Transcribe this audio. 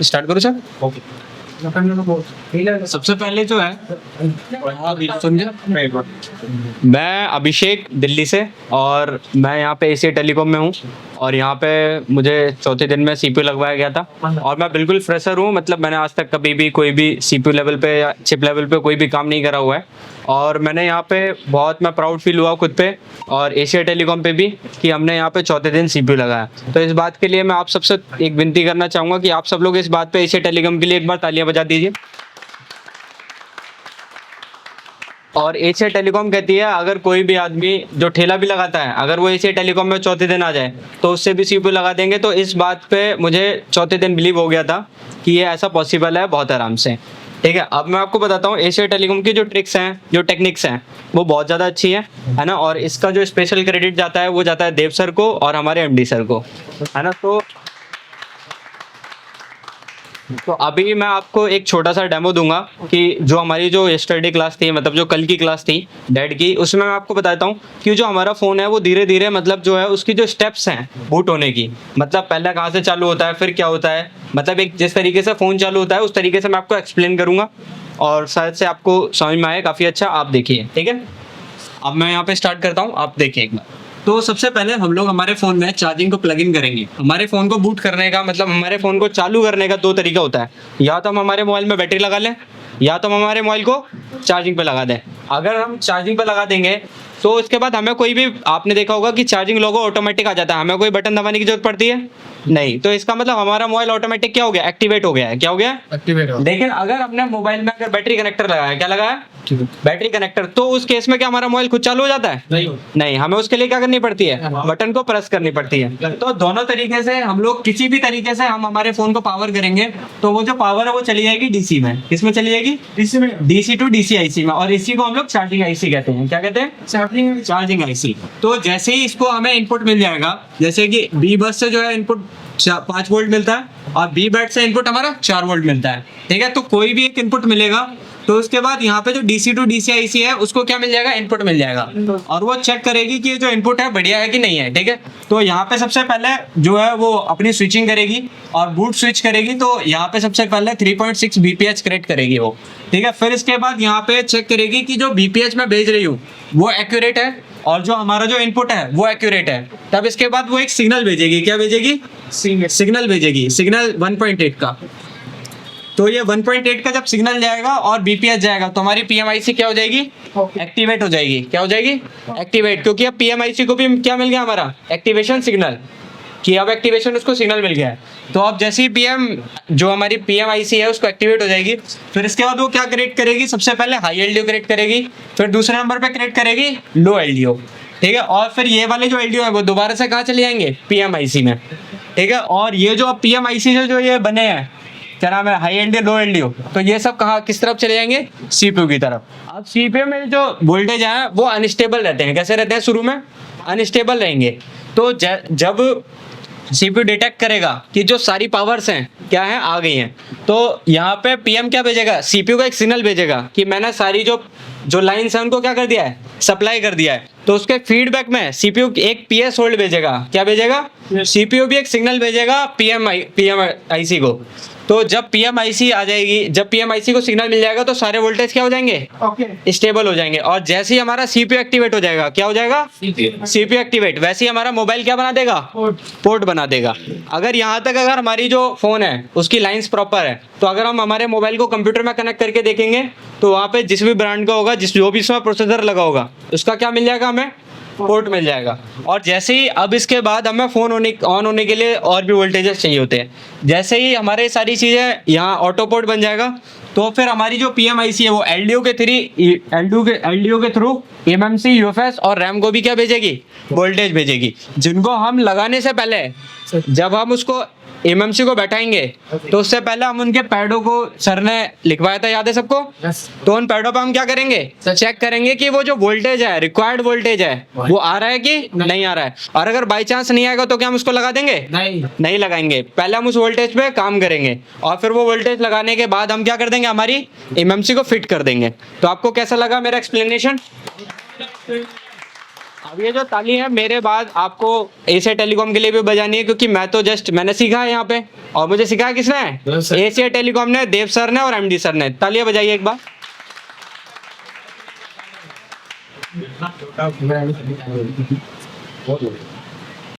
Start करो sir. Okay. सबसे पहले जो है मैं अभिषेक दिल्ली से और मैं यहाँ पे एशिया टेलीकॉम में हूँ और यहाँ पे मुझे चौथे दिन में सीपीयू लगवाया गया था और मैं बिल्कुल फ्रेशर हूँ। मतलब मैंने आज तक कभी भी कोई भी सीपीयू लेवल पे या चिप लेवल पे कोई भी काम नहीं करा हुआ है और मैंने यहाँ पे बहुत मैं प्राउड फील हुआ खुद पे और एशिया टेलीकॉम पे भी कि हमने यहाँ पे चौथे दिन सीपीयू लगाया। तो इस बात के लिए मैं आप सबसे एक विनती करना चाहूँगा कि आप सब लोग इस बात पे एशिया टेलीकॉम के लिए एक बार तालियां बजा दीजिए। और एशिया टेलीकॉम कहती है अगर कोई भी आदमी जो ठेला भी लगाता है अगर वो एशिया टेलीकॉम में चौथे दिन आ जाए तो उससे भी सीपीयू लगा देंगे। तो इस बात पे मुझे चौथे दिन बिलीव हो गया था कि ये ऐसा पॉसिबल है बहुत आराम से। ठीक है, अब मैं आपको बताता हूँ एशिया टेलीकॉम की जो ट्रिक्स हैं जो टेक्निक्स हैं वो बहुत ज़्यादा अच्छी है ना। और इसका जो स्पेशल क्रेडिट जाता है वो जाता है देव सर को और हमारे एमडी सर को, है ना। तो अभी मैं आपको एक छोटा सा डेमो दूंगा कि जो हमारी जो यस्टरडे क्लास थी मतलब जो कल की क्लास थी डेड की, उसमें मैं आपको बताता हूँ कि जो हमारा फ़ोन है वो धीरे धीरे मतलब जो है उसकी जो स्टेप्स हैं बूट होने की, मतलब पहले कहाँ से चालू होता है फिर क्या होता है, मतलब एक जिस तरीके से फ़ोन चालू होता है उस तरीके से मैं आपको एक्सप्लेन करूँगा और शायद से आपको समझ में आए काफ़ी अच्छा। आप देखिए, ठीक है। अब मैं यहाँ पे स्टार्ट करता हूँ, आप देखिए एक बार। तो सबसे पहले हम लोग हमारे फ़ोन में चार्जिंग को प्लग इन करेंगे। हमारे फ़ोन को बूट करने का मतलब हमारे फ़ोन को चालू करने का दो तरीका होता है, या तो हम हमारे मोबाइल में बैटरी लगा लें या तो हम हमारे मोबाइल को चार्जिंग पे लगा दें। अगर हम चार्जिंग पे लगा देंगे तो उसके बाद हमें कोई भी, आपने देखा होगा कि चार्जिंग लोगो ऑटोमेटिक आ जाता है, हमें कोई बटन दबाने की जरूरत पड़ती है नहीं। तो इसका मतलब हमारा मोबाइल ऑटोमेटिक क्या हो गया, एक्टिवेट हो गया है। क्या हो गया, एक्टिवेट हो। लेकिन अगर अपने मोबाइल में अगर बैटरी कनेक्टर लगाया, क्या लगाया, बैटरी कनेक्टर, तो उस केस में क्या हमारा मोबाइल खुद चालू हो जाता है, नहीं हमें उसके लिए क्या करनी पड़ती है, बटन को प्रेस करनी पड़ती है। तो दोनों तरीके से हम लोग किसी भी तरीके से हम हमारे फोन को पावर करेंगे तो वो जो पावर है वो चली जाएगी डीसी में। किसमें चली जाएगी, डीसी में, डीसी टू डीसी आईसी में। और इसी को हम लोग चार्जिंग आईसी कहते हैं। क्या कहते हैं, चार्जिंग आईसी। तो जैसे ही इसको हमें इनपुट मिल जाएगा, जैसे कि बी बस से जो है इनपुट 5 वोल्ट मिलता है और बी बैट से इनपुट हमारा 4 वोल्ट मिलता है, ठीक है। तो कोई भी एक इनपुट मिलेगा तो उसके बाद यहाँ पे जो डीसी टू डीसी आईसी है उसको क्या मिल जाएगा, इनपुट मिल जाएगा और वो चेक करेगी कि जो इनपुट है बढ़िया है कि नहीं है, ठीक है। तो यहाँ पे सबसे पहले जो है वो अपनी स्विचिंग करेगी और बूट स्विच करेगी। तो यहाँ पे सबसे पहले 3.6 बीपीएच क्रिएट करेगी वो, ठीक है। फिर इसके बाद यहाँ पे चेक करेगी कि जो बीपीएच मैं भेज रही हूँ वो एक्यूरेट है और जो हमारा जो इनपुट है वो एक्यूरेट है। तब इसके बाद वो एक सिग्नल भेजेगी। क्या भेजेगी, सिग्नल भेजेगी, सिग्नल 1.8 का। तो ये 1.8 का जब सिग्नल जाएगा और बीपीएच जाएगा तो हमारी पीएमआईसी क्या हो जाएगी, एक्टिवेट हो जाएगी। क्या हो जाएगी, एक्टिवेट, क्योंकि अब पीएमआईसी को भी क्या मिल गया, हमारा एक्टिवेशन सिग्नल, कि अब एक्टिवेशन उसको सिग्नल मिल गया है। तो अब जैसे ही पीएम जो हमारी पीएमआईसी है उसको एक्टिवेट हो जाएगी, फिर इसके बाद वो क्या क्रिएट करेगी, सबसे पहले हाई एलडीओ क्रिएट करेगी, फिर दूसरे नंबर पे क्रिएट करेगी लो एलडीओ, ठीक है। और फिर ये वाले जो एलडीओ है वो दोबारा से कहाँ चले जाएंगे, पीएमआईसी में, ठीक है। और ये जो अब पीएमआईसी से जो ये बने हैं, क्या नाम है, हाई एलडीओ लो एलडीओ, तो ये सब कहाँ किस तरफ चले जाएंगे, सीपीयू की तरफ। अब सीपीयू में जो वोल्टेज है वो अनस्टेबल रहते हैं। कैसे रहते हैं, शुरू में अनस्टेबल रहेंगे। तो जब सीपीयू डिटेक्ट करेगा कि जो सारी पावर्स हैं क्या है, आ गई हैं, तो यहाँ पे पीएम क्या भेजेगा, सीपीयू का एक सिग्नल भेजेगा कि मैंने सारी जो लाइन्स हैं उनको क्या कर दिया है, सप्लाई कर दिया है। तो उसके फीडबैक में सीपीयू एक पीएस होल्ड भेजेगा। क्या भेजेगा, सीपीयू भी एक सिग्नल भेजेगा पीएमआईसी को। तो जब पीएमआईसी आ जाएगी, जब पीएमआईसी को सिग्नल मिल जाएगा तो सारे वोल्टेज क्या हो जाएंगे, स्टेबल हो जाएंगे। और जैसे ही हमारा सीपीयू एक्टिवेट हो जाएगा, क्या हो जाएगा, सीपीयू एक्टिवेट, वैसे ही हमारा मोबाइल क्या बना देगा, पोर्ट बना देगा। अगर यहाँ तक अगर हमारी जो फोन है उसकी लाइंस प्रॉपर है, तो अगर हम हमारे मोबाइल को कंप्यूटर में कनेक्ट करके देखेंगे तो वहाँ पे जिस भी ब्रांड का होगा, जो भी इसमें प्रोसेसर लगा होगा, उसका क्या मिल जाएगा, हमें पोर्ट मिल जाएगा। और जैसे ही अब इसके बाद हमें फ़ोन ऑन होने के लिए और भी वोल्टेजेस चाहिए होते हैं, जैसे ही हमारे सारी चीज़ें यहाँ ऑटो पोर्ट बन जाएगा तो फिर हमारी जो पीएमआईसी है वो एलडीओ के थ्रू एमएमसी, यूएफएस और रैम को भी क्या भेजेगी, वोल्टेज भेजेगी, जिनको हम लगाने से पहले जब हम उसको एमएमसी को बैठाएंगे तो उससे पहले हम उनके पैडों को सर ने लिखवाया था, याद है सबको। तो उन पैडों पर हम क्या करेंगे, चेक करेंगे कि वो जो वोल्टेज है, रिक्वायर्ड वोल्टेज है, वो आ रहा है कि नहीं आ रहा है। और अगर बाई चांस नहीं आएगा तो क्या हम उसको लगा देंगे, नहीं लगाएंगे। पहले हम उस वोल्टेज पे काम करेंगे और फिर वो वोल्टेज लगाने के बाद हम क्या कर देंगे, हमारी एमएमसी को फिट कर देंगे। तो आपको कैसा लगा मेरा एक्सप्लेनेशन। अब ये जो ताली है मेरे बाद आपको एशिया टेलीकॉम के लिए भी बजानी है, क्योंकि मैं तो जस्ट मैंने सीखा है यहाँ पे, और मुझे सिखाया किसने? एशिया टेलीकॉम ने, देव सर ने और एमडी सर ने। तालियां बजाइए एक बार। बहुत